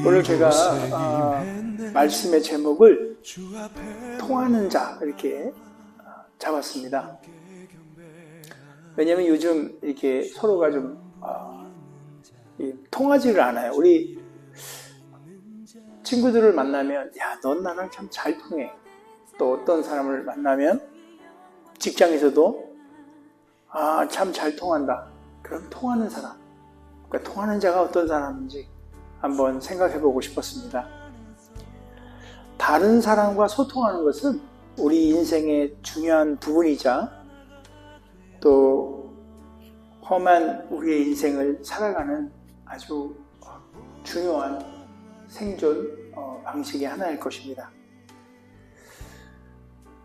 오늘 제가 말씀의 제목을 통하는 자 이렇게 잡았습니다. 왜냐하면 요즘 이렇게 서로가 좀 통하지를 않아요. 우리 친구들을 만나면 야, 넌 나랑 참 잘 통해. 또 어떤 사람을 만나면 직장에서도 참 잘 통한다. 그럼 통하는 사람, 그러니까 통하는 자가 어떤 사람인지 한번 생각해 보고 싶었습니다. 다른 사람과 소통하는 것은 우리 인생의 중요한 부분이자 또 험한 우리의 인생을 살아가는 아주 중요한 생존 방식의 하나일 것입니다.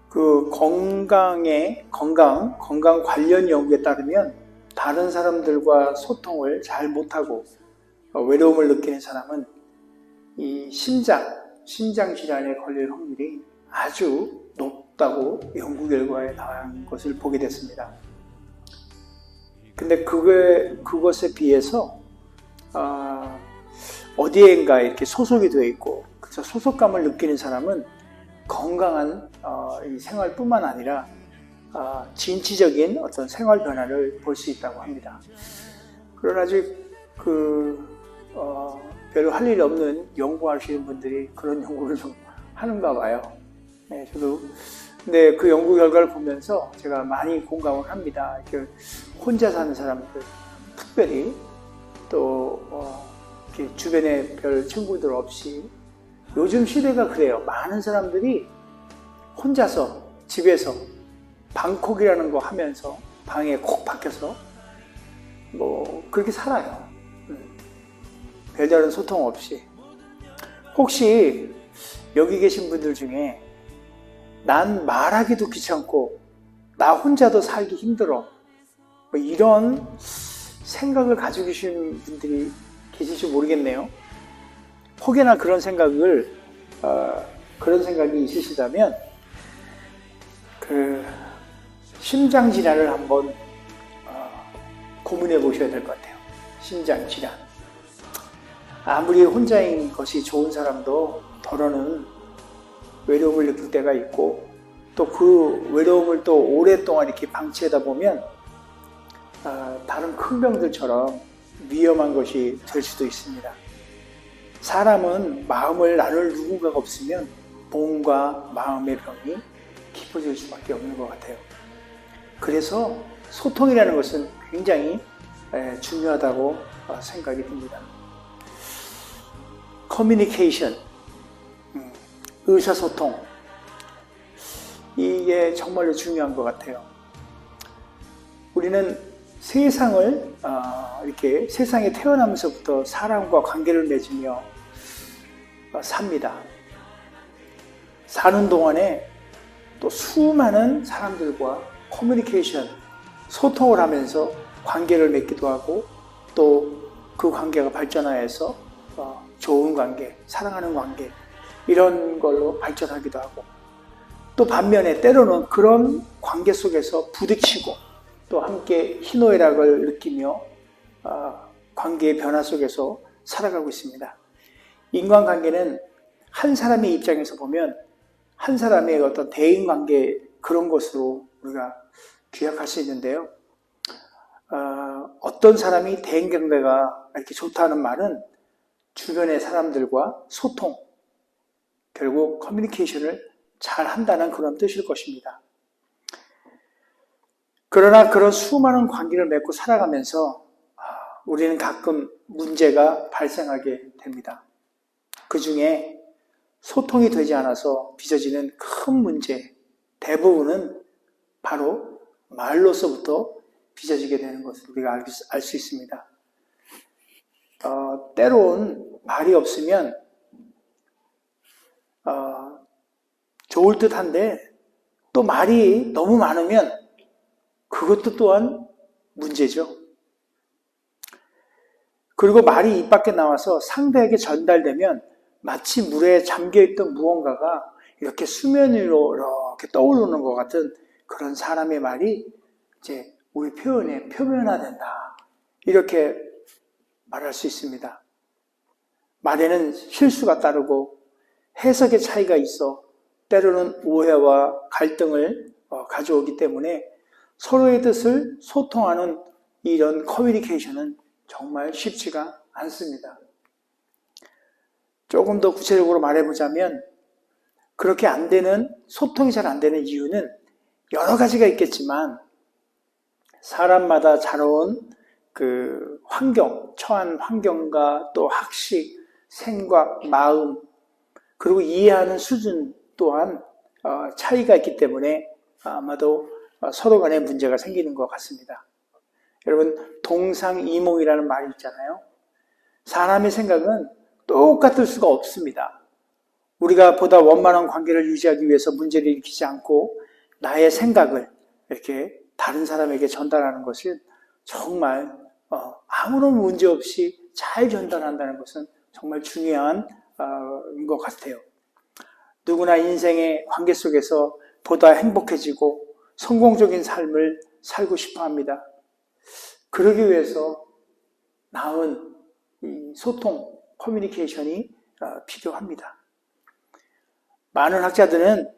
그 건강 관련 연구에 따르면 다른 사람들과 소통을 잘 못하고 외로움을 느끼는 사람은 이 심장 질환에 걸릴 확률이 아주 높다고 연구 결과에 나온 것을 보게 됐습니다. 근데 그것에 비해서 어디엔가 이렇게 소속이 되어 있고 그래서 소속감을 느끼는 사람은 건강한 이 생활뿐만 아니라 진취적인 어떤 생활 변화를 볼 수 있다고 합니다. 그러나 아직 별로 할 일 없는 연구하시는 분들이 그런 연구를 좀 하는가 봐요. 네, 저도 근데 그 연구 결과를 보면서 제가 많이 공감을 합니다. 이렇게 혼자 사는 사람들, 특별히 또 이렇게 주변에 별 친구들 없이 요즘 시대가 그래요. 많은 사람들이 혼자서 집에서 방콕이라는 거 하면서 방에 콕 박혀서 그렇게 살아요. 별다른 소통 없이. 혹시 여기 계신 분들 중에 난 말하기도 귀찮고 나 혼자도 살기 힘들어 이런 생각을 가지고 계신 분들이 계실지 모르겠네요. 혹여나 그런 생각이 있으시다면 심장 질환을 한번 고민해 보셔야 될 것 같아요. 심장 질환. 아무리 혼자인 것이 좋은 사람도 더러는 외로움을 느낄 때가 있고 또 그 외로움을 또 오랫동안 이렇게 방치하다 보면 다른 큰 병들처럼 위험한 것이 될 수도 있습니다. 사람은 마음을 나눌 누군가가 없으면 몸과 마음의 병이 깊어질 수밖에 없는 것 같아요. 그래서 소통이라는 것은 굉장히 중요하다고 생각이 듭니다. 커뮤니케이션, 의사소통, 이게 정말로 중요한 것 같아요. 우리는 이렇게 세상에 태어나면서부터 사람과 관계를 맺으며 삽니다. 사는 동안에 또 수많은 사람들과 커뮤니케이션, 소통을 하면서 관계를 맺기도 하고 또 그 관계가 발전하여서 좋은 관계, 사랑하는 관계 이런 걸로 발전하기도 하고 또 반면에 때로는 그런 관계 속에서 부딪히고 또 함께 희노애락을 느끼며 관계의 변화 속에서 살아가고 있습니다. 인간관계는 한 사람의 입장에서 보면 한 사람의 어떤 대인관계 그런 것으로 우리가 기억할 수 있는데요. 어떤 사람이 대인관계가 이렇게 좋다는 말은 주변의 사람들과 소통, 결국 커뮤니케이션을 잘 한다는 그런 뜻일 것입니다. 그러나 그런 수많은 관계를 맺고 살아가면서 우리는 가끔 문제가 발생하게 됩니다. 그 중에 소통이 되지 않아서 빚어지는 큰 문제, 대부분은 바로 말로서부터 빚어지게 되는 것을 우리가 알 수 있습니다. 때론 말이 없으면 좋을 듯한데 또 말이 너무 많으면 그것도 또한 문제죠. 그리고 말이 입 밖에 나와서 상대에게 전달되면 마치 물에 잠겨있던 무언가가 이렇게 수면 위로 이렇게 떠오르는 것 같은 그런 사람의 말이 이제 우리 표현에 표면화된다. 이렇게 말할 수 있습니다. 말에는 실수가 따르고 해석의 차이가 있어 때로는 오해와 갈등을 가져오기 때문에 서로의 뜻을 소통하는 이런 커뮤니케이션은 정말 쉽지가 않습니다. 조금 더 구체적으로 말해보자면 그렇게 안 되는, 소통이 잘 안 되는 이유는 여러 가지가 있겠지만 사람마다 자라온 그 환경, 처한 환경과 또 학식, 생각, 마음, 그리고 이해하는 수준 또한 차이가 있기 때문에 아마도 서로 간에 문제가 생기는 것 같습니다. 여러분, 동상이몽이라는 말이 있잖아요. 사람의 생각은 똑같을 수가 없습니다. 우리가 보다 원만한 관계를 유지하기 위해서 문제를 일으키지 않고 나의 생각을 이렇게 다른 사람에게 전달하는 것은 정말 아무런 문제 없이 잘 전달한다는 것은 정말 중요한 것 같아요. 누구나 인생의 관계 속에서 보다 행복해지고 성공적인 삶을 살고 싶어 합니다. 그러기 위해서 나은 이 소통, 커뮤니케이션이 필요합니다. 많은 학자들은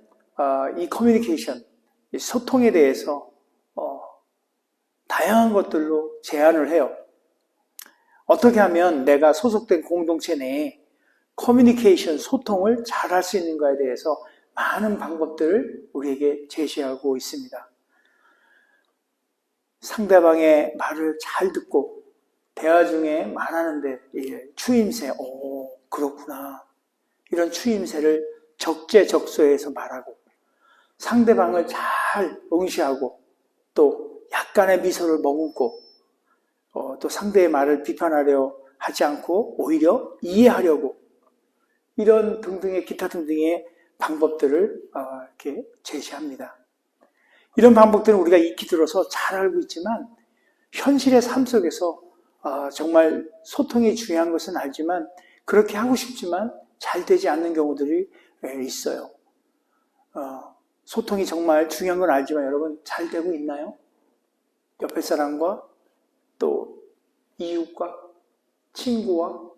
이 커뮤니케이션, 이 소통에 대해서 다양한 것들로 제안을 해요. 어떻게 하면 내가 소속된 공동체 내에 커뮤니케이션, 소통을 잘 할 수 있는가에 대해서 많은 방법들을 우리에게 제시하고 있습니다. 상대방의 말을 잘 듣고 대화 중에 말하는데 추임새, 그렇구나. 이런 추임새를 적재적소에서 말하고 상대방을 잘 응시하고 또 약간의 미소를 머금고 또 상대의 말을 비판하려 하지 않고 오히려 이해하려고 이런 등등의 기타 등등의 방법들을 이렇게 제시합니다. 이런 방법들은 우리가 익히 들어서 잘 알고 있지만 현실의 삶 속에서 정말 소통이 중요한 것은 알지만 그렇게 하고 싶지만 잘 되지 않는 경우들이 있어요. 소통이 정말 중요한 건 알지만 여러분 잘 되고 있나요? 옆에 사람과 또 이웃과 친구와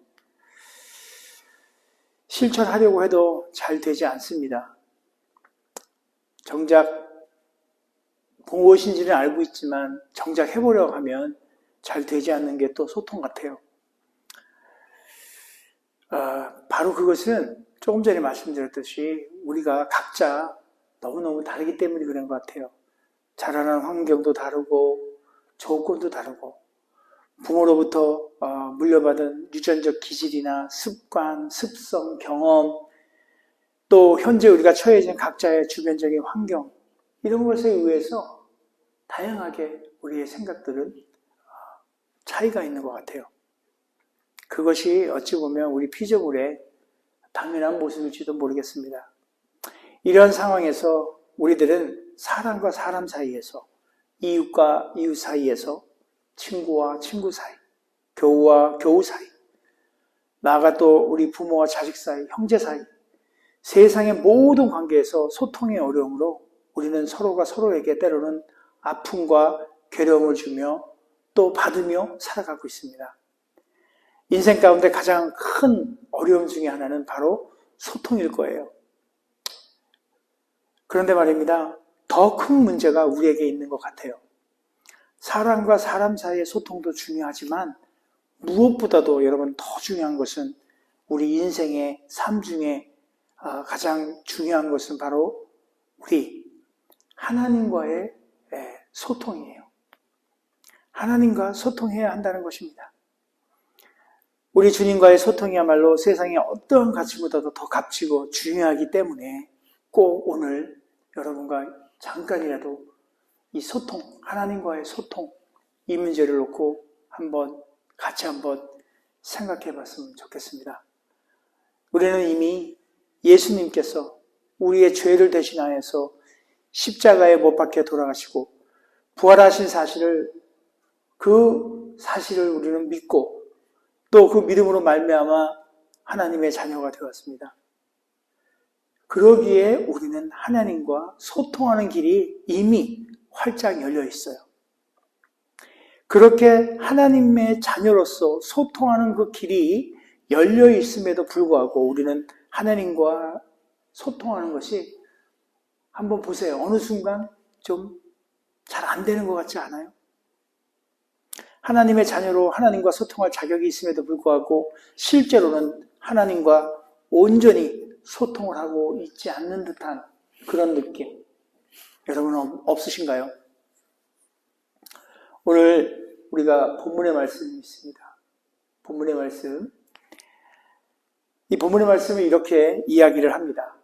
실천하려고 해도 잘 되지 않습니다. 정작 무엇인지는 알고 있지만 정작 해보려고 하면 잘 되지 않는 게 또 소통 같아요. 바로 그것은 조금 전에 말씀드렸듯이 우리가 각자 너무너무 다르기 때문에 그런 것 같아요. 자라는 환경도 다르고 조건도 다르고 부모로부터 물려받은 유전적 기질이나 습관, 습성, 경험 또 현재 우리가 처해진 각자의 주변적인 환경 이런 것에 의해서 다양하게 우리의 생각들은 차이가 있는 것 같아요. 그것이 어찌 보면 우리 피조물의 당연한 모습일지도 모르겠습니다. 이런 상황에서 우리들은 사람과 사람 사이에서 이웃과 이웃 사이에서 친구와 친구 사이, 교우와 교우 사이, 나아가 또 우리 부모와 자식 사이, 형제 사이 세상의 모든 관계에서 소통의 어려움으로 우리는 서로가 서로에게 때로는 아픔과 괴로움을 주며 또 받으며 살아가고 있습니다. 인생 가운데 가장 큰 어려움 중에 하나는 바로 소통일 거예요. 그런데 말입니다. 더 큰 문제가 우리에게 있는 것 같아요. 사람과 사람 사이의 소통도 중요하지만 무엇보다도 여러분 더 중요한 것은 우리 인생의 삶 중에 가장 중요한 것은 바로 우리 하나님과의 소통이에요. 하나님과 소통해야 한다는 것입니다. 우리 주님과의 소통이야말로 세상의 어떠한 가치보다도 더 값지고 중요하기 때문에 꼭 오늘 여러분과 잠깐이라도 이 소통, 하나님과의 소통, 이 문제를 놓고 같이 한번 생각해 봤으면 좋겠습니다. 우리는 이미 예수님께서 우리의 죄를 대신하여서 십자가에 못 박혀 돌아가시고 부활하신 사실을 우리는 믿고 또 그 믿음으로 말미암아 하나님의 자녀가 되었습니다. 그러기에 우리는 하나님과 소통하는 길이 이미 활짝 열려 있어요. 그렇게 하나님의 자녀로서 소통하는 그 길이 열려 있음에도 불구하고 우리는 하나님과 소통하는 것이 한번 보세요. 어느 순간 좀 잘 안 되는 것 같지 않아요? 하나님의 자녀로 하나님과 소통할 자격이 있음에도 불구하고 실제로는 하나님과 온전히 소통을 하고 있지 않는 듯한 그런 느낌. 여러분 없으신가요? 오늘 우리가 본문의 말씀이 있습니다. 본문의 말씀. 이 본문의 말씀을 이렇게 이야기를 합니다.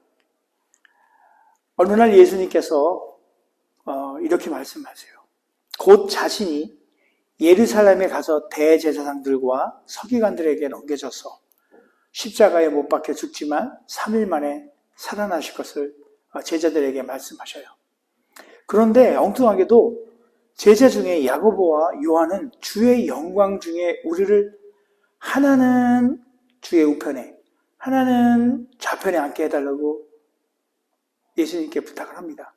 어느 날 예수님께서 이렇게 말씀하세요. 곧 자신이 예루살렘에 가서 대제사장들과 서기관들에게 넘겨져서 십자가에 못 박혀 죽지만 3일 만에 살아나실 것을 제자들에게 말씀하셔요. 그런데 엉뚱하게도 제자 중에 야고보와 요한은 주의 영광 중에 우리를 하나는 주의 우편에 하나는 좌편에 앉게 해달라고 예수님께 부탁을 합니다.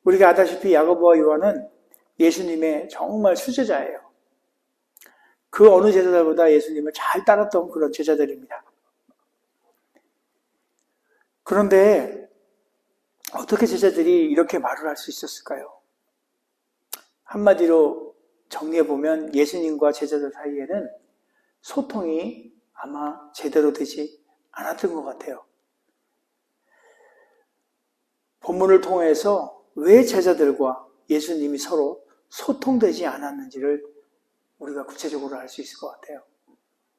우리가 아다시피 야고보와 요한은 예수님의 정말 수제자예요. 그 어느 제자들보다 예수님을 잘 따랐던 그런 제자들입니다. 그런데 어떻게 제자들이 이렇게 말을 할 수 있었을까요? 한마디로 정리해보면 예수님과 제자들 사이에는 소통이 아마 제대로 되지 않았던 것 같아요. 본문을 통해서 왜 제자들과 예수님이 서로 소통되지 않았는지를 우리가 구체적으로 알 수 있을 것 같아요.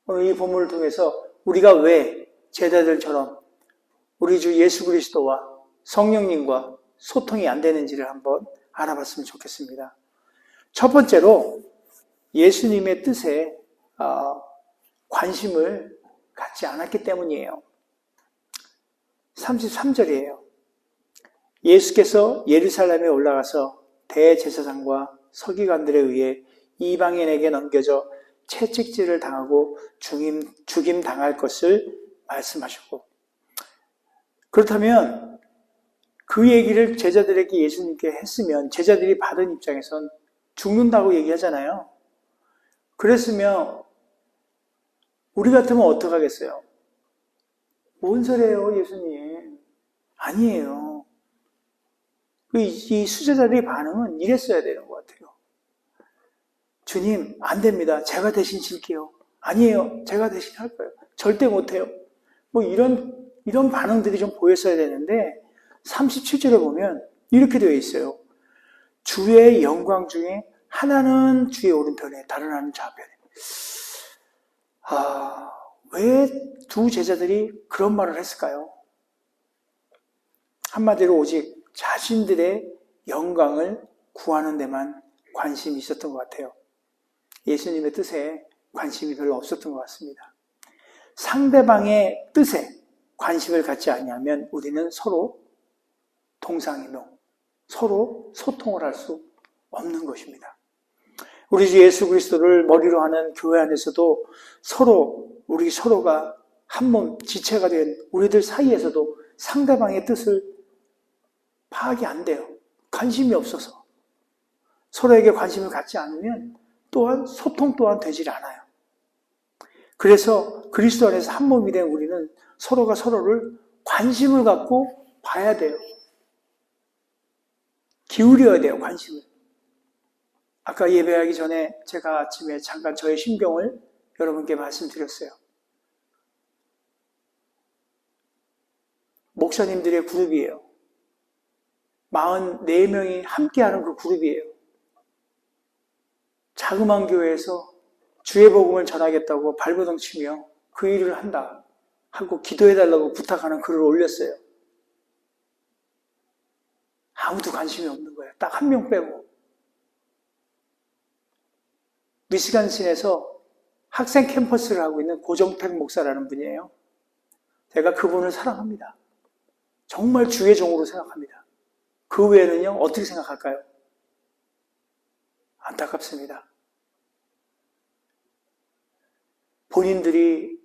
오늘 이 본문을 통해서 우리가 왜 제자들처럼 우리 주 예수 그리스도와 성령님과 소통이 안 되는지를 한번 알아봤으면 좋겠습니다. 첫 번째로 예수님의 뜻에 관심을 갖지 않았기 때문이에요. 33절이에요. 예수께서 예루살렘에 올라가서 대제사장과 서기관들에 의해 이방인에게 넘겨져 채찍질을 당하고 죽임 당할 것을 말씀하셨고, 그렇다면 그 얘기를 제자들에게 예수님께 했으면 제자들이 받은 입장에선 죽는다고 얘기하잖아요. 그랬으면 우리 같으면 어떡하겠어요? 뭔 소리예요, 예수님? 아니에요. 이 수제자들의 반응은 이랬어야 되는 것 같아요. 주님, 안 됩니다. 제가 대신 질게요. 아니에요. 제가 대신 할 거예요. 절대 못해요. 뭐 이런 반응들이 좀 보였어야 되는데 37절에 보면 이렇게 되어 있어요. 주의 영광 중에 하나는 주의 오른편에 다른 하나는 좌편에. 왜 두 제자들이 그런 말을 했을까요? 한마디로 오직 자신들의 영광을 구하는 데만 관심이 있었던 것 같아요. 예수님의 뜻에 관심이 별로 없었던 것 같습니다. 상대방의 뜻에 관심을 갖지 않으면 우리는 서로 동상이몽, 서로 소통을 할 수 없는 것입니다. 우리 주 예수 그리스도를 머리로 하는 교회 안에서도 우리 서로가 한 몸 지체가 된 우리들 사이에서도 상대방의 뜻을 파악이 안 돼요. 관심이 없어서. 서로에게 관심을 갖지 않으면 또한 소통 또한 되질 않아요. 그래서 그리스도 안에서 한 몸이 된 우리는 서로가 서로를 관심을 갖고 봐야 돼요. 기울여야 돼요, 관심을. 아까 예배하기 전에 제가 아침에 잠깐 저의 심경을 여러분께 말씀드렸어요. 목사님들의 그룹이에요. 44명이 함께하는 그 그룹이에요. 자그마한 교회에서 주의 복음을 전하겠다고 발버둥 치며 그 일을 한다 하고 기도해달라고 부탁하는 글을 올렸어요. 아무도 관심이 없는 거예요. 딱 한 명 빼고. 미시간시에서 학생 캠퍼스를 하고 있는 고정택 목사라는 분이에요. 제가 그분을 사랑합니다. 정말 주의 종으로 생각합니다. 그 외에는요, 어떻게 생각할까요? 안타깝습니다. 본인들이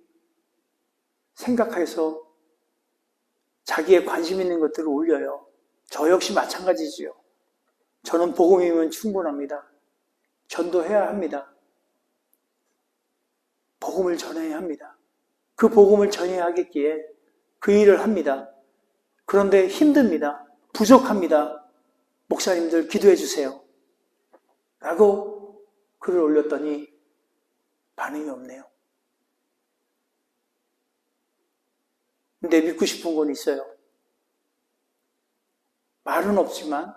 생각해서 자기의 관심 있는 것들을 올려요. 저 역시 마찬가지지요. 저는 복음이면 충분합니다. 전도해야 합니다. 복음을 전해야 합니다. 그 복음을 전해야 하겠기에 그 일을 합니다. 그런데 힘듭니다. 부족합니다. 목사님들 기도해 주세요. 라고 글을 올렸더니 반응이 없네요. 근데 믿고 싶은 건 있어요. 말은 없지만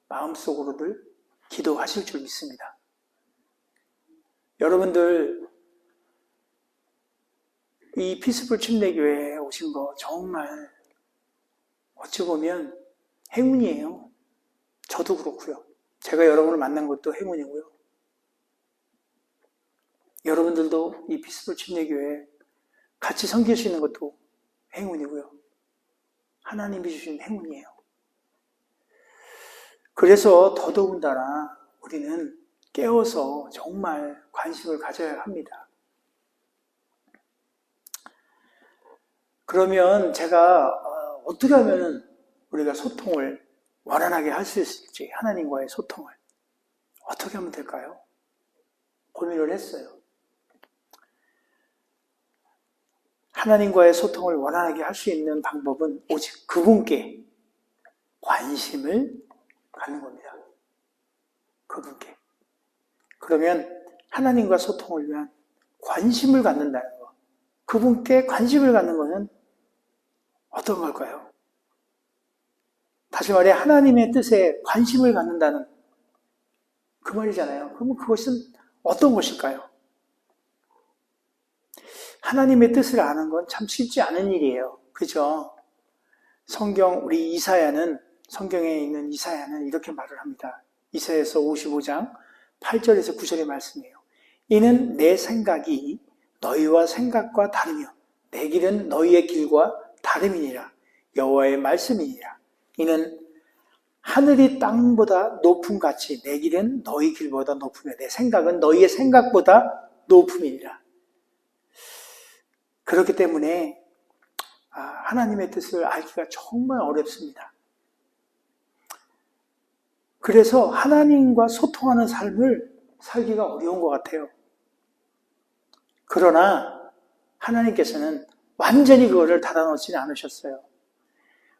마음속으로들 기도하실 줄 믿습니다. 여러분들 이 피스풀 침례교회에 오신 거 정말 어찌 보면 행운이에요. 저도 그렇고요. 제가 여러분을 만난 것도 행운이고요. 여러분들도 이 피스풀 침례교회에 같이 섬길 수 있는 것도 행운이고요. 하나님이 주신 행운이에요. 그래서 더더군다나 우리는 깨어서 정말 관심을 가져야 합니다. 그러면 제가 어떻게 하면 우리가 소통을 원활하게 할 수 있을지, 하나님과의 소통을 어떻게 하면 될까요? 고민을 했어요. 하나님과의 소통을 원활하게 할 수 있는 방법은 오직 그분께 관심을 갖는 겁니다. 그분께. 그러면 하나님과 소통을 위한 관심을 갖는다는 것. 그분께 관심을 갖는 것은 어떤 걸까요? 다시 말해 하나님의 뜻에 관심을 갖는다는 그 말이잖아요. 그러면 그것은 어떤 것일까요? 하나님의 뜻을 아는 건 참 쉽지 않은 일이에요. 그죠? 우리 성경에 있는 이사야는 이렇게 말을 합니다. 이사야서 55장 8절에서 9절의 말씀이에요. 이는 내 생각이 너희와 생각과 다르며 내 길은 너희의 길과 다름이니라. 여호와의 말씀이니라. 이는 하늘이 땅보다 높음 같이 내 길은 너희 길보다 높으며 내 생각은 너희의 생각보다 높음이니라. 그렇기 때문에 하나님의 뜻을 알기가 정말 어렵습니다. 그래서 하나님과 소통하는 삶을 살기가 어려운 것 같아요. 그러나 하나님께서는 완전히 그거를 닫아놓지는 않으셨어요.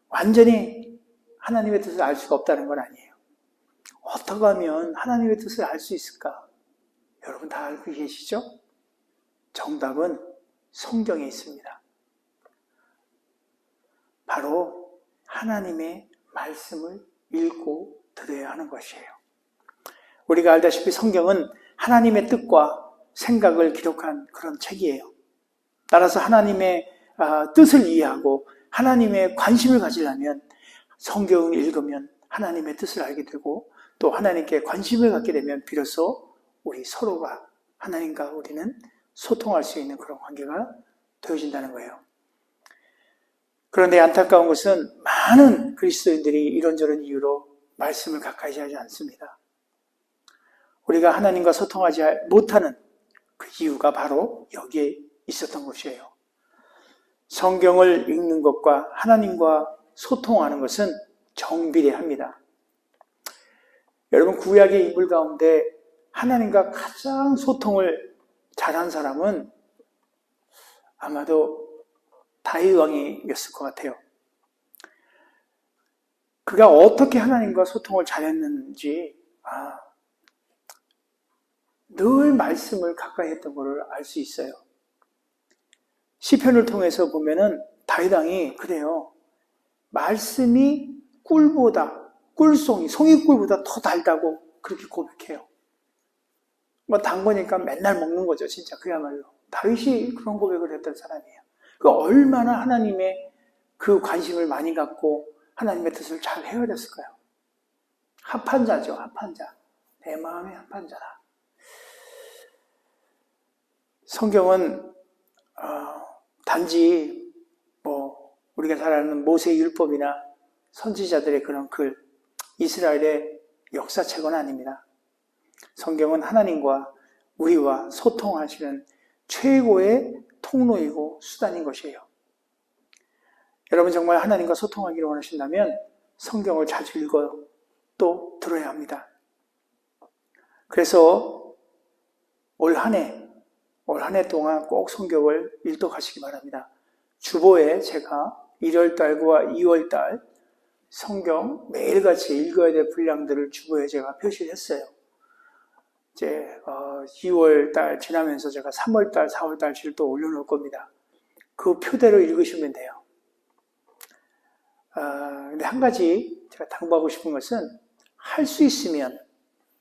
완전히 하나님의 뜻을 알 수가 없다는 건 아니에요. 어떻게 하면 하나님의 뜻을 알 수 있을까? 여러분 다 알고 계시죠? 정답은 성경에 있습니다. 바로 하나님의 말씀을 읽고 들어야 하는 것이에요. 우리가 알다시피 성경은 하나님의 뜻과 생각을 기록한 그런 책이에요. 따라서 하나님의 뜻을 이해하고 하나님의 관심을 가지려면 성경을 읽으면 하나님의 뜻을 알게 되고 또 하나님께 관심을 갖게 되면 비로소 우리 서로가 하나님과 우리는 소통할 수 있는 그런 관계가 되어진다는 거예요. 그런데 안타까운 것은 많은 그리스도인들이 이런저런 이유로 말씀을 가까이 하지 않습니다. 우리가 하나님과 소통하지 못하는 그 이유가 바로 여기에 있었던 것이에요. 성경을 읽는 것과 하나님과 소통하는 것은 정비례합니다. 여러분 구약의 인물 가운데 하나님과 가장 소통을 잘한 사람은 아마도 다윗 왕이었을 것 같아요. 그가 어떻게 하나님과 소통을 잘했는지 늘 말씀을 가까이 했던 것을 알 수 있어요. 시편을 통해서 보면은 다윗 왕이 그래요. 말씀이 송이꿀보다 더 달다고 그렇게 고백해요. 단 거니까 맨날 먹는 거죠, 진짜 그야말로. 다윗이 그런 고백을 했던 사람이에요. 얼마나 하나님의 그 관심을 많이 갖고 하나님의 뜻을 잘 헤아렸을까요? 합한자죠, 합한자. 내 마음의 합한자다. 성경은 단지 우리가 잘 아는 모세의 율법이나 선지자들의 그런 글, 이스라엘의 역사책은 아닙니다. 성경은 하나님과 우리와 소통하시는 최고의 통로이고 수단인 것이에요. 여러분 정말 하나님과 소통하기를 원하신다면 성경을 자주 읽어 또 들어야 합니다. 그래서 올 한 해 올 한 해 동안 꼭 성경을 일독하시기 바랍니다. 주보에 제가 1월달과 2월달 성경 매일같이 읽어야 될 분량들을 주보에 제가 표시를 했어요. 이제 2월달 지나면서 제가 3월달, 4월달치를 또 올려놓을 겁니다. 그 표대로 읽으시면 돼요. 근데 한 가지 제가 당부하고 싶은 것은 할 수 있으면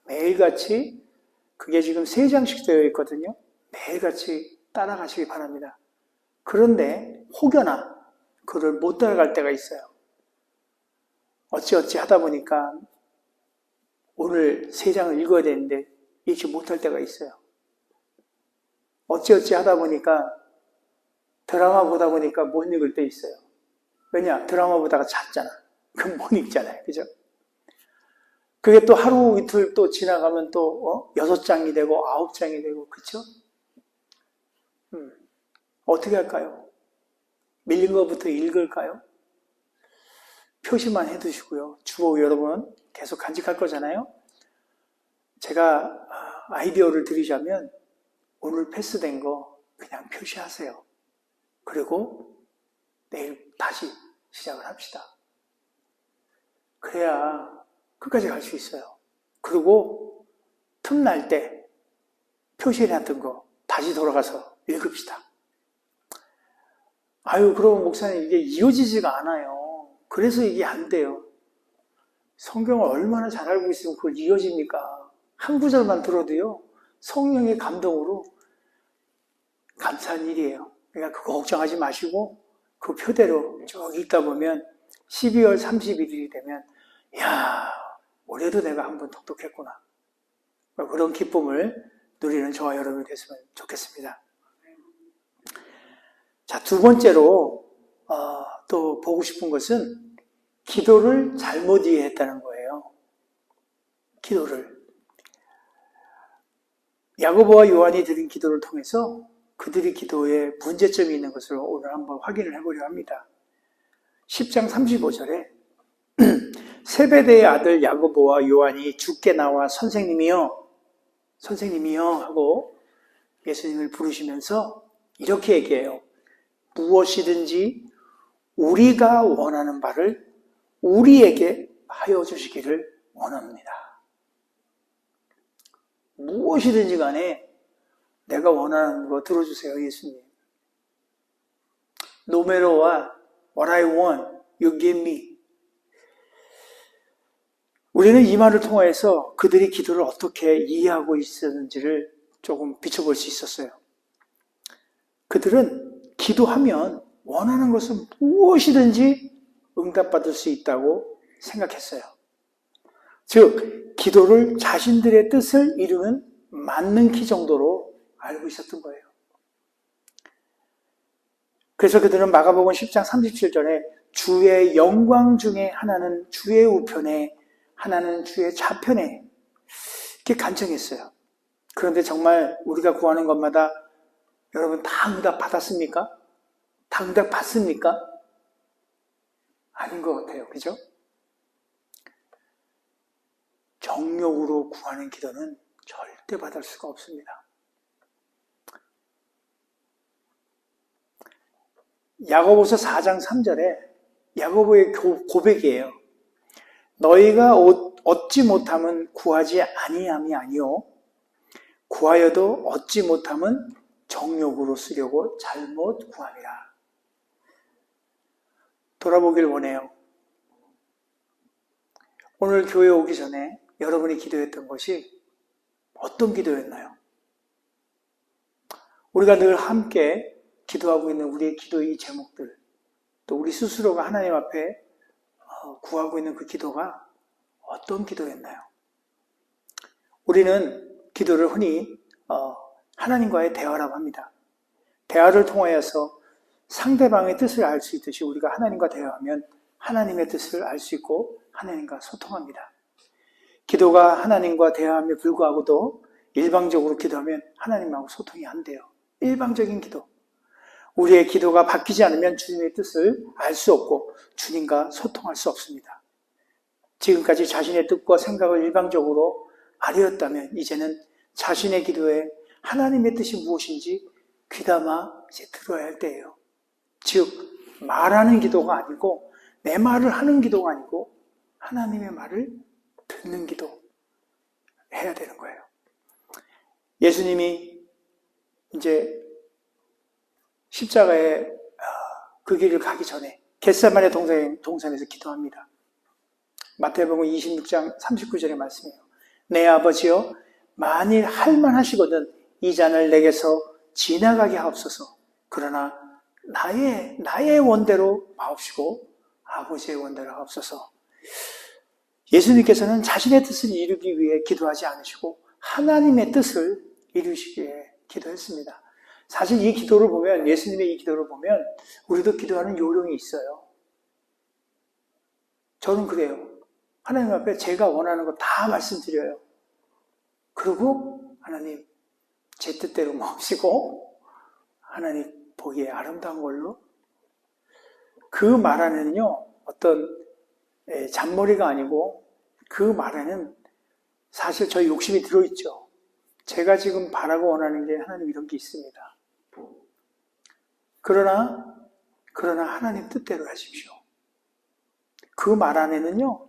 매일같이 그게 지금 3장씩 되어 있거든요. 매일같이 따라가시기 바랍니다. 그런데 혹여나 그걸 못 따라갈 때가 있어요. 어찌어찌 하다 보니까 오늘 3장을 읽어야 되는데 읽지 못할 때가 있어요. 어찌어찌 하다 보니까 드라마 보다 보니까 못 읽을 때 있어요. 왜냐? 드라마 보다가 잤잖아. 그럼 못 읽잖아요. 그죠? 그게 또 하루 이틀 또 지나가면 또 6장이 되고 9장이 되고 그쵸? 어떻게 할까요? 밀린 것부터 읽을까요? 표시만 해두시고요. 주보 여러분 계속 간직할 거잖아요. 제가 아이디어를 드리자면 오늘 패스된 거 그냥 표시하세요. 그리고 내일 다시 시작을 합시다. 그래야 끝까지 갈 수 있어요. 그리고 틈날 때 표시해놨던 거 다시 돌아가서 읽읍시다. 그러면 목사님 이게 이어지지가 않아요. 그래서 이게 안 돼요. 성경을 얼마나 잘 알고 있으면 그걸 이어집니까? 한 구절만 들어도요. 성령의 감동으로 감사한 일이에요. 그러니까 그거 걱정하지 마시고 그 표대로 쭉 읽다 보면 12월 31일이 되면 올해도 내가 한번 독독했구나. 그런 기쁨을 누리는 저와 여러분이 됐으면 좋겠습니다. 자, 두 번째로 또 보고 싶은 것은 기도를 잘못 이해했다는 거예요. 기도를. 야고보와 요한이 드린 기도를 통해서 그들의 기도에 문제점이 있는 것을 오늘 한번 확인을 해보려 합니다. 10장 35절에 세베대의 아들 야고보와 요한이 주께 나와 선생님이여 하고 예수님을 부르시면서 이렇게 얘기해요. 무엇이든지 우리가 원하는 바를 우리에게 하여 주시기를 원합니다. 무엇이든지 간에 내가 원하는 거 들어주세요, 예수님. No matter what I want, you give me. 우리는 이 말을 통해서 그들이 기도를 어떻게 이해하고 있었는지를 조금 비춰볼 수 있었어요. 그들은 기도하면 원하는 것은 무엇이든지 응답받을 수 있다고 생각했어요. 즉, 기도를 자신들의 뜻을 이루는 만능키 정도로 알고 있었던 거예요. 그래서 그들은 마가복음 10장 37절에 주의 영광 중에 하나는 주의 우편에 하나는 주의 좌편에 이렇게 간청했어요. 그런데 정말 우리가 구하는 것마다 여러분 다 응답 받았습니까? 다 응답 받습니까? 아닌 것 같아요. 그죠? 정욕으로 구하는 기도는 절대 받을 수가 없습니다. 야고보서 4장 3절에 야고보의 고백이에요. 너희가 얻지 못함은 구하지 아니함이 아니요 구하여도 얻지 못함은 정욕으로 쓰려고 잘못 구함이라. 돌아보길 원해요. 오늘 교회 오기 전에 여러분이 기도했던 것이 어떤 기도였나요? 우리가 늘 함께 기도하고 있는 우리의 기도의 제목들, 또 우리 스스로가 하나님 앞에 구하고 있는 그 기도가 어떤 기도였나요? 우리는 기도를 흔히 하나님과의 대화라고 합니다. 대화를 통하여서 상대방의 뜻을 알 수 있듯이 우리가 하나님과 대화하면 하나님의 뜻을 알 수 있고 하나님과 소통합니다. 기도가 하나님과 대화함에 불구하고도 일방적으로 기도하면 하나님하고 소통이 안 돼요. 일방적인 기도. 우리의 기도가 바뀌지 않으면 주님의 뜻을 알 수 없고 주님과 소통할 수 없습니다. 지금까지 자신의 뜻과 생각을 일방적으로 아뢰었다면 이제는 자신의 기도에 하나님의 뜻이 무엇인지 귀담아 이제 들어야 할 때예요. 즉 말하는 기도가 아니고 내 말을 하는 기도가 아니고 하나님의 말을 듣는 기도 해야 되는 거예요. 예수님이 이제 십자가에 그 길을 가기 전에 겟세마네 동산에서 기도합니다. 마태복음 26장 39절의 말씀이에요. 내 아버지여 만일 할만하시거든 이 잔을 내게서 지나가게 하옵소서. 그러나 나의 원대로 마옵시고 아버지의 원대로 하옵소서. 예수님께서는 자신의 뜻을 이루기 위해 기도하지 않으시고 하나님의 뜻을 이루시기 위해 기도했습니다. 사실 이 기도를 보면, 예수님의 이 기도를 보면 우리도 기도하는 요령이 있어요. 저는 그래요. 하나님 앞에 제가 원하는 거 다 말씀드려요. 그리고 하나님 제 뜻대로 마옵시고 하나님 보기에 아름다운 걸로. 그 말 안에는요 어떤 잔머리가 아니고 그 말 안에는 사실 저희 욕심이 들어있죠. 제가 지금 바라고 원하는 게 하나님 이런 게 있습니다. 그러나 하나님 뜻대로 하십시오. 그 말 안에는요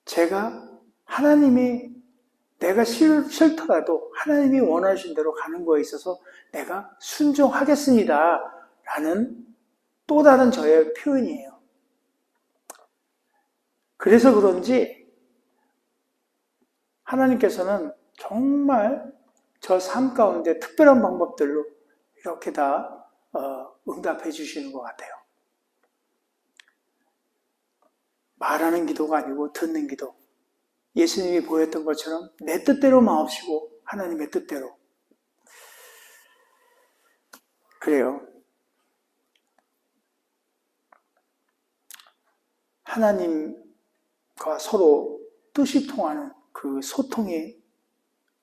제가 하나님이 내가 싫더라도 하나님이 원하신 대로 가는 거에 있어서 내가 순종하겠습니다 라는 또 다른 저의 표현이에요. 그래서 그런지 하나님께서는 정말 저 삶 가운데 특별한 방법들로 이렇게 다 응답해 주시는 것 같아요. 말하는 기도가 아니고 듣는 기도. 예수님이 보였던 것처럼 내 뜻대로 마옵시고 하나님의 뜻대로. 그래요. 하나님과 서로 뜻이 통하는 그 소통의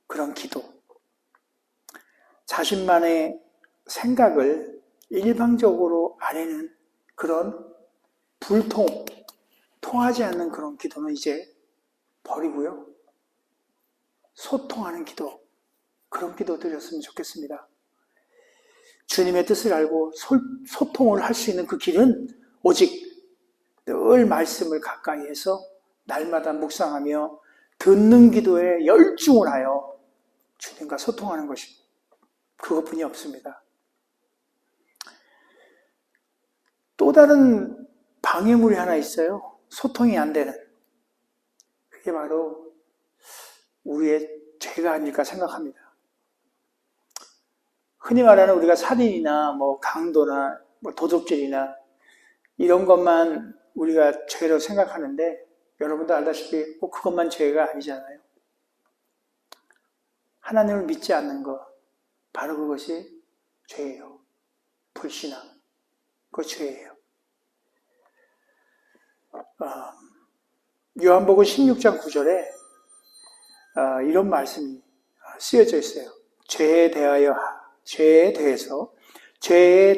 그런 기도. 자신만의 생각을 일방적으로 아내는 그런 통하지 않는 그런 기도는 이제 버리고요. 소통하는 기도, 그런 기도 드렸으면 좋겠습니다. 주님의 뜻을 알고 소통을 할 수 있는 그 길은 오직 늘 말씀을 가까이 해서 날마다 묵상하며 듣는 기도에 열중을 하여 주님과 소통하는 것이고 그것뿐이 없습니다. 또 다른 방해물이 하나 있어요. 소통이 안 되는. 그게 바로 우리의 죄가 아닐까 생각합니다. 흔히 말하는 우리가 살인이나 강도나 도둑질이나 이런 것만 우리가 죄로 생각하는데 여러분도 알다시피 꼭 그것만 죄가 아니잖아요. 하나님을 믿지 않는 것, 바로 그것이 죄예요. 불신앙, 그거 죄예요. 요한복음 16장 9절에 이런 말씀이 쓰여져 있어요. 죄에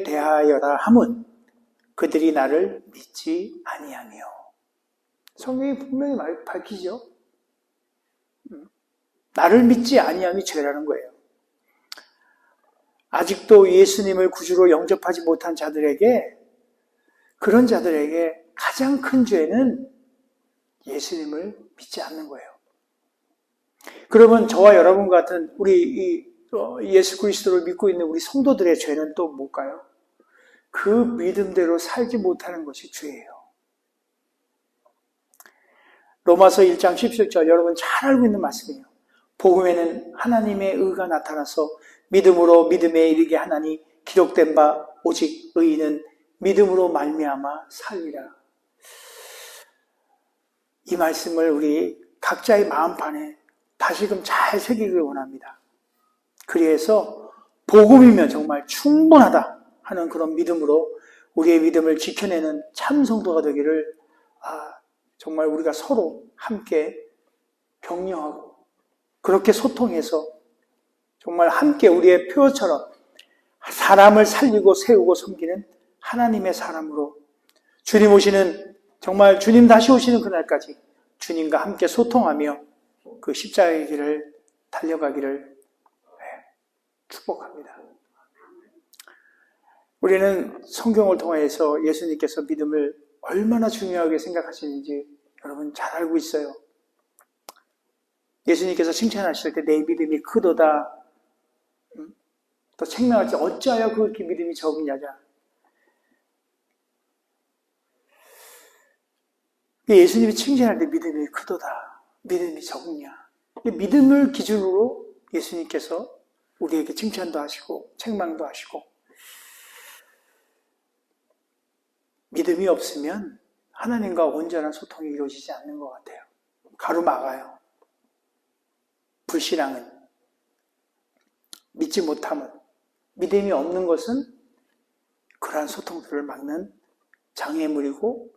대하여라 함은 그들이 나를 믿지 아니하며. 성경이 분명히 밝히죠. 나를 믿지 아니함이 죄라는 거예요. 아직도 예수님을 구주로 영접하지 못한 자들에게, 그런 자들에게 가장 큰 죄는 예수님을 믿지 않는 거예요. 그러면 저와 여러분 같은 우리 예수 그리스도를 믿고 있는 우리 성도들의 죄는 또 뭘까요? 그 믿음대로 살지 못하는 것이 죄예요. 로마서 1장 17절 여러분 잘 알고 있는 말씀이에요. 복음에는 하나님의 의가 나타나서 믿음으로 믿음에 이르게 하나니 기록된 바 오직 의인은 믿음으로 말미암아 살리라. 이 말씀을 우리 각자의 마음판에 다시금 잘 새기길 원합니다. 그래서 복음이면 정말 충분하다 하는 그런 믿음으로 우리의 믿음을 지켜내는 참 성도가 되기를 정말 우리가 서로 함께 격려하고 그렇게 소통해서 정말 함께 우리의 표처럼 사람을 살리고 세우고 섬기는 하나님의 사람으로 주님 오시는, 정말 주님 다시 오시는 그날까지 주님과 함께 소통하며 그 십자가의 길을 달려가기를 축복합니다. 우리는 성경을 통해서 예수님께서 믿음을 얼마나 중요하게 생각하시는지 여러분 잘 알고 있어요. 예수님께서 칭찬하실 때 내 믿음이 크도다. 또 책망할 때 어찌하여 그렇게 믿음이 적으냐자. 예수님이 칭찬할 때 믿음이 크도다. 믿음이 적으냐. 믿음을 기준으로 예수님께서 우리에게 칭찬도 하시고 책망도 하시고, 믿음이 없으면 하나님과 온전한 소통이 이루어지지 않는 것 같아요. 가로막아요. 불신앙은, 믿지 못함은, 믿음이 없는 것은 그러한 소통들을 막는 장애물이고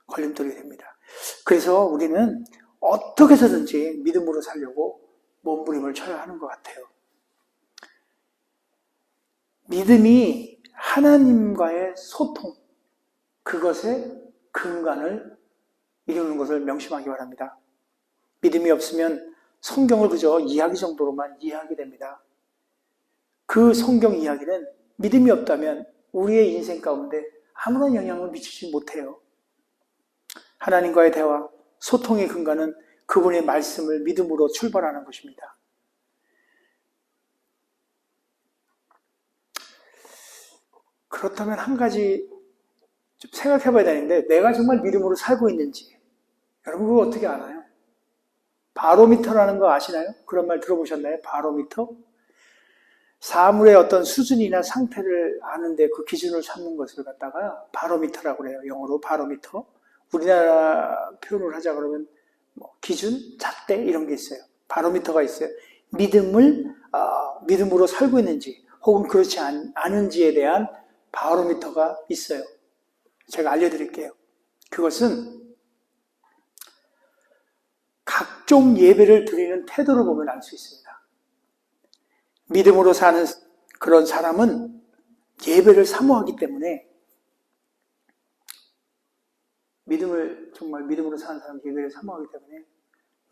걸림돌이 됩니다. 그래서 우리는 어떻게 해서든지 믿음으로 살려고 몸부림을 쳐야 하는 것 같아요. 믿음이 하나님과의 소통, 그것의 근간을 이루는 것을 명심하기 바랍니다. 믿음이 없으면 성경을 그저 이야기 정도로만 이해하게 됩니다. 그 성경 이야기는 믿음이 없다면 우리의 인생 가운데 아무런 영향을 미치지 못해요. 하나님과의 대화, 소통의 근간은 그분의 말씀을 믿음으로 출발하는 것입니다. 그렇다면 한 가지 좀 생각해 봐야 되는데, 내가 정말 믿음으로 살고 있는지 여러분 그거 어떻게 알아요? 바로미터라는 거 아시나요? 그런 말 들어보셨나요? 바로미터? 사물의 어떤 수준이나 상태를 아는데 그 기준을 삼는 것을 갖다가 바로미터라고 그래요. 영어로 바로미터. 우리나라 표현을 하자 그러면 기준, 잣대 이런 게 있어요. 바로미터가 있어요. 믿음으로 살고 있는지 혹은 그렇지 않은지에 대한 바로미터가 있어요. 제가 알려드릴게요. 그것은 각종 예배를 드리는 태도를 보면 알 수 있습니다. 믿음으로 사는 그런 사람은 예배를 사모하기 때문에, 정말 믿음으로 사는 사람은 예배를 사모하기 때문에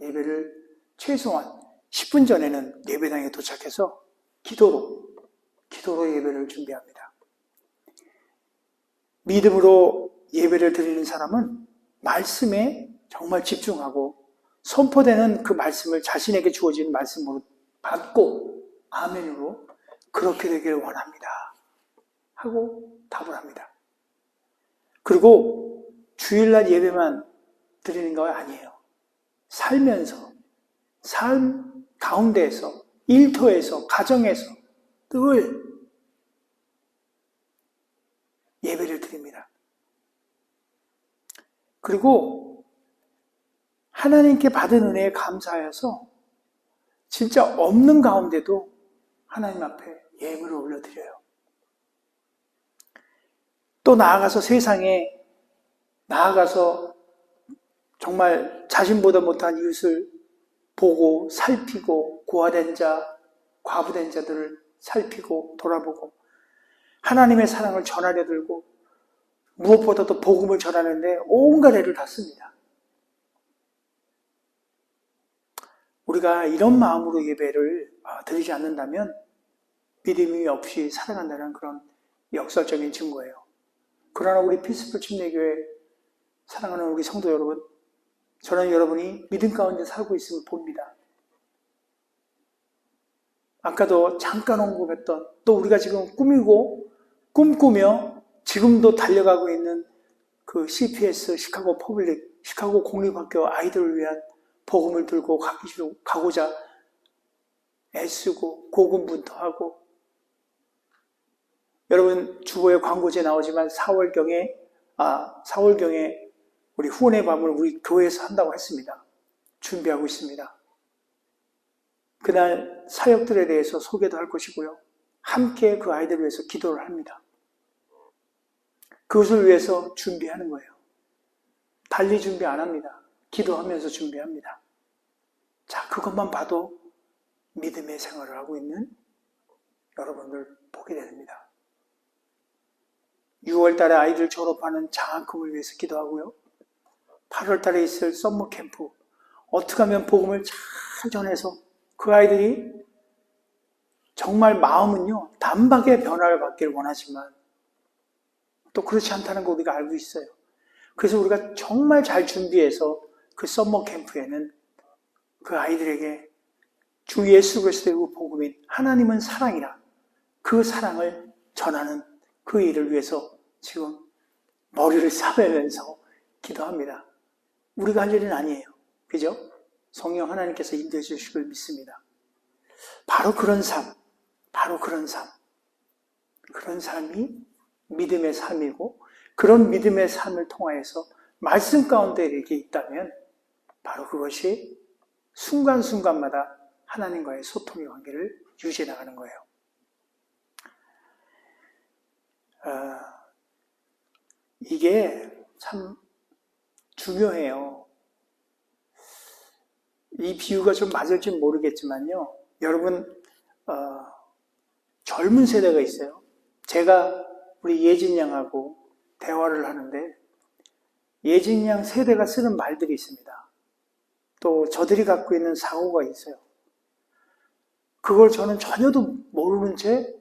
예배를 최소한 10분 전에는 예배당에 도착해서 기도로 예배를 준비합니다. 믿음으로 예배를 드리는 사람은 말씀에 정말 집중하고 선포되는 그 말씀을 자신에게 주어진 말씀으로 받고 아멘으로 그렇게 되기를 원합니다 하고 답을 합니다. 그리고 주일날 예배만 드리는 거 아니에요. 살면서, 삶 가운데에서, 일터에서, 가정에서 늘 예배를 드립니다. 그리고 하나님께 받은 은혜에 감사하여서 진짜 없는 가운데도 하나님 앞에 예물을 올려드려요. 또 나아가서 세상에 나아가서 정말 자신보다 못한 이웃을 보고 살피고 고아된 자, 과부된 자들을 살피고 돌아보고 하나님의 사랑을 전하려 들고 무엇보다도 복음을 전하는데 온갖 애를 다 씁니다. 우리가 이런 마음으로 예배를 드리지 않는다면 믿음이 없이 살아간다는 그런 역설적인 증거예요. 그러나 우리 피스풀 침례교회 사랑하는 우리 성도 여러분, 저는 여러분이 믿음 가운데 살고 있음을 봅니다. 아까도 잠깐 언급했던, 또 우리가 지금 꿈꾸며 지금도 달려가고 있는 그 CPS, 시카고 퍼블릭, 시카고 공립학교 아이들을 위한 복음을 들고 가고자 애쓰고 고군분투하고, 여러분 주보에 광고지에 나오지만 4월경에 우리 후원의 밤을 우리 교회에서 한다고 했습니다. 준비하고 있습니다. 그날 사역들에 대해서 소개도 할 것이고요. 함께 그 아이들을 위해서 기도를 합니다. 그것을 위해서 준비하는 거예요. 달리 준비 안 합니다. 기도하면서 준비합니다. 자, 그것만 봐도 믿음의 생활을 하고 있는 여러분들 보게 됩니다. 6월 달에 아이들 졸업하는 장학금을 위해서 기도하고요. 8월 달에 있을 썸머 캠프, 어떻게 하면 복음을 잘 전해서 그 아이들이 정말 마음은요, 단박에 변화를 받기를 원하지만 또 그렇지 않다는 거 우리가 알고 있어요. 그래서 우리가 정말 잘 준비해서 그 썸머 캠프에는 그 아이들에게 주 예수 그리스도의 복음인 하나님은 사랑이라 그 사랑을 전하는 그 일을 위해서 지금 머리를 싸매면서 기도합니다. 우리가 할 일은 아니에요. 그죠? 성령 하나님께서 인도해 주시길 믿습니다. 바로 그런 삶, 그런 삶이 믿음의 삶이고 그런 믿음의 삶을 통하여서 말씀 가운데 이렇게 있다면 바로 그것이 순간순간마다 하나님과의 소통의 관계를 유지해 나가는 거예요. 이게 참 중요해요. 이 비유가 좀 맞을지 모르겠지만요. 여러분 젊은 세대가 있어요. 제가 우리 예진 양하고 대화를 하는데 예진 양 세대가 쓰는 말들이 있습니다. 또 저들이 갖고 있는 사고가 있어요. 그걸 저는 전혀도 모르는 채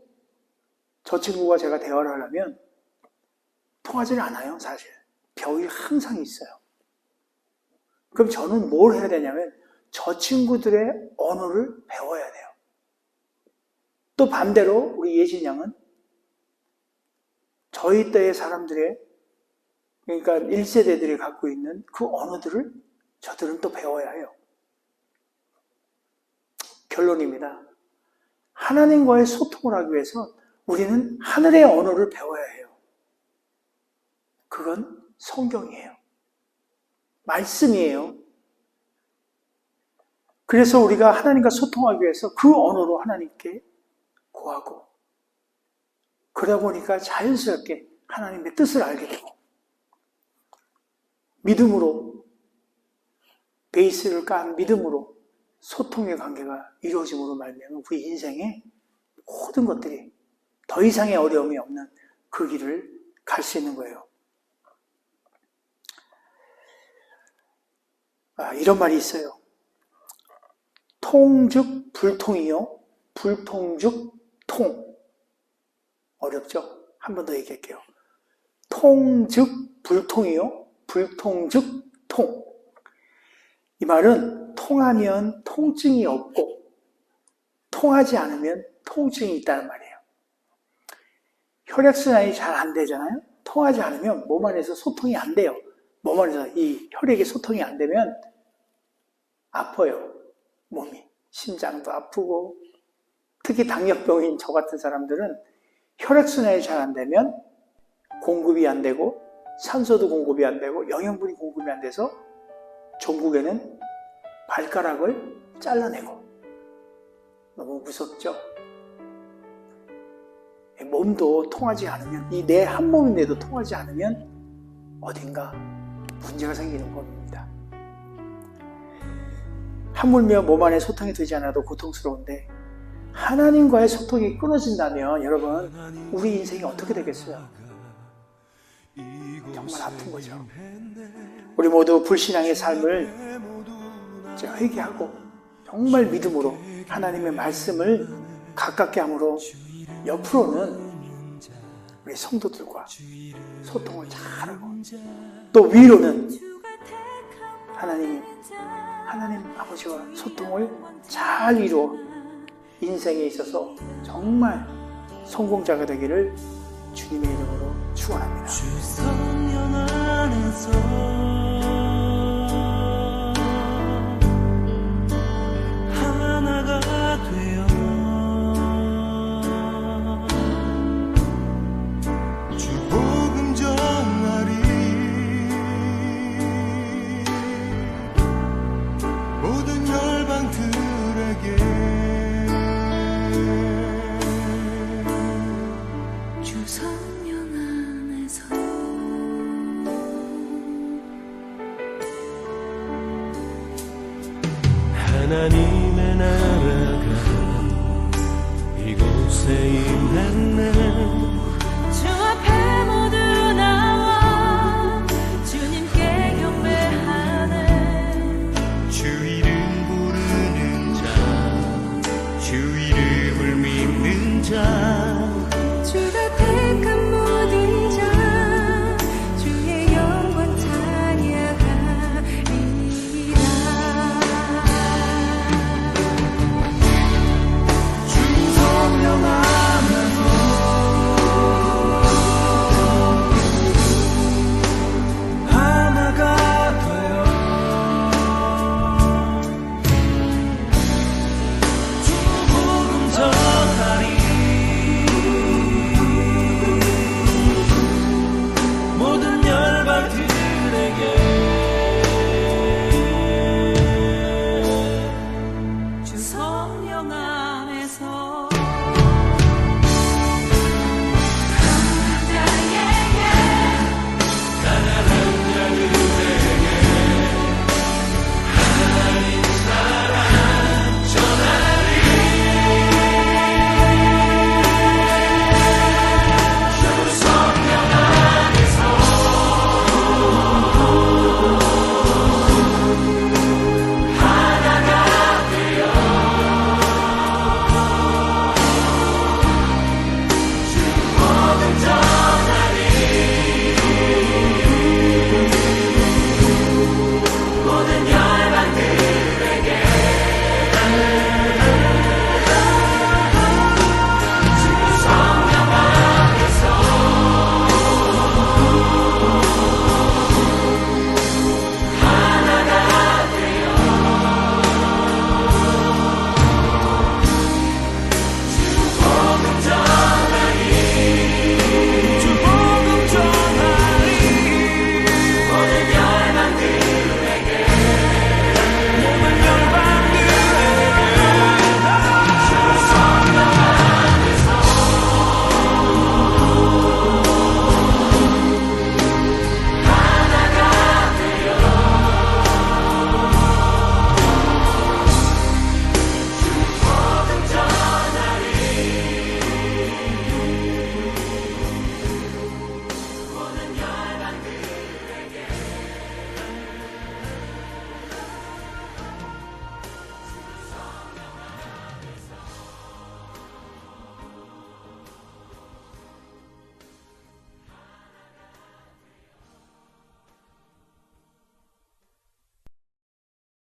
저 친구가 제가 대화를 하려면 통하지는 않아요, 사실. 벽이 항상 있어요. 그럼 저는 뭘 해야 되냐면 저 친구들의 언어를 배워야 돼요. 또 반대로 우리 예진 양은 저희 때의 사람들의, 그러니까 1세대들이 갖고 있는 그 언어들을 저들은 또 배워야 해요. 결론입니다. 하나님과의 소통을 하기 위해서 우리는 하늘의 언어를 배워야 해요. 그건 성경이에요. 말씀이에요. 그래서 우리가 하나님과 소통하기 위해서 그 언어로 하나님께 구하고 그러다 보니까 자연스럽게 하나님의 뜻을 알게 되고 믿음으로 베이스를 깐 믿음으로 소통의 관계가 이루어짐으로 말미암아 우리 인생의 모든 것들이 더 이상의 어려움이 없는 그 길을 갈 수 있는 거예요. 이런 말이 있어요. 통즉 불통이요, 불통즉 통. 어렵죠? 한 번 더 얘기할게요. 통즉 불통이요, 불통즉 통. 이 말은 통하면 통증이 없고 통하지 않으면 통증이 있다는 말이에요. 혈액순환이 잘 안 되잖아요? 통하지 않으면 몸 안에서 소통이 안 돼요. 몸 안에서 이 혈액이 소통이 안 되면 아파요. 몸이. 심장도 아프고 특히 당뇨병인 저 같은 사람들은 혈액순환이 잘 안 되면 공급이 안 되고 산소도 공급이 안 되고 영양분이 공급이 안 돼서 종국에는 발가락을 잘라내고 너무 무섭죠? 몸도 통하지 않으면 이 내 한 몸인데도 통하지 않으면 어딘가 문제가 생기는 겁니다. 하물며 몸 안에 소통이 되지 않아도 고통스러운데 하나님과의 소통이 끊어진다면 여러분 우리 인생이 어떻게 되겠어요? 정말 아픈 거죠. 우리 모두 불신앙의 삶을 회개하고 정말 믿음으로 하나님의 말씀을 가깝게 함으로 옆으로는 우리 성도들과 소통을 잘하고 또 위로는 하나님 아버지와 소통을 잘 이루어 인생에 있어서 정말 성공자가 되기를 주님의 이름으로 축원합니다. 주 성령 안에서 하나가 되어 주 복음 전하리 모든 열방들에게 주 성령 안에서 하나님의 나라가 이곳에 임했네